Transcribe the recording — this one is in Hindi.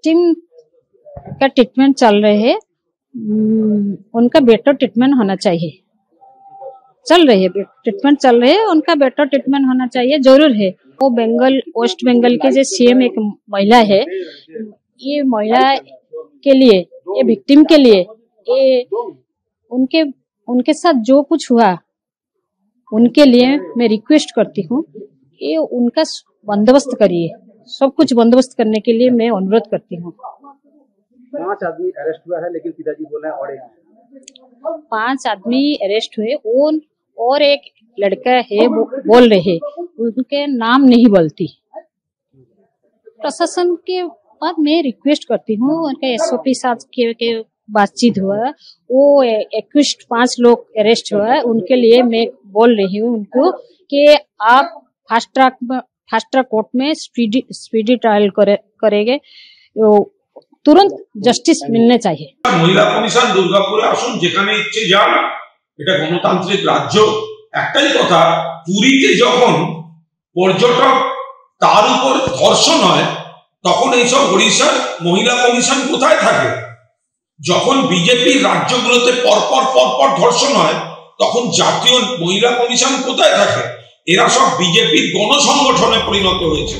विक्टिम का ट्रीटमेंट चल रहे हैं, उनका बेटर ट्रीटमेंट होना चाहिए। चल रही है ट्रीटमेंट चल रहे हैं, उनका बेटर ट्रीटमेंट होना चाहिए, जरूर है। वो बंगाल वेस्ट बंगाल के जो सीएम एक महिला है, ये महिला के लिए, ये विक्टिम के लिए, ये उनके साथ जो कुछ हुआ उनके लिए मैं रिक्वेस्ट करती हूँ, ये उनका बंदोबस्त करिए। सब कुछ बंदोबस्त करने के लिए मैं अनुरोध करती हूँ। 5 आदमी अरेस्ट हुआ है, लेकिन पिताजी बोल रहे हैं और एक 5 आदमी अरेस्ट हुए, और एक लड़का है वो बोल रहे, उनके नाम नहीं बोलती। प्रशासन के बाद मैं रिक्वेस्ट करती हूँ, उनके एसओपी साथ के बातचीत हुआ, वो 5 लोग अरेस्ट हुआ, उनके लिए मैं बोल रही हूँ उनको कि आप फास्ट ट्रैक कोर्ट में स्पीडी ट्रायल करेंगे, तुरंत जस्टिस मिलने चाहिए। महिला कमिशन दुर्गापुरे आसुन, जेखाने इচ্ছে যান, এটা গণতান্ত্রিক রাজ্য। একটাই কথা, পুরীতে যখন পর্যটক তার উপর ধর্ষণ হয়, তখন এইসব ওড়িশার মহিলা কমিশন কোথায় থাকে? যখন বিজেপি রাজ্যগুলোতে পরপর ধর্ষণ হয়, তখন জাতীয় মহিলা কমিশন কোথায় থাকে? এরা সব বিজেপির গণসংগঠনে পরিণত হয়েছে।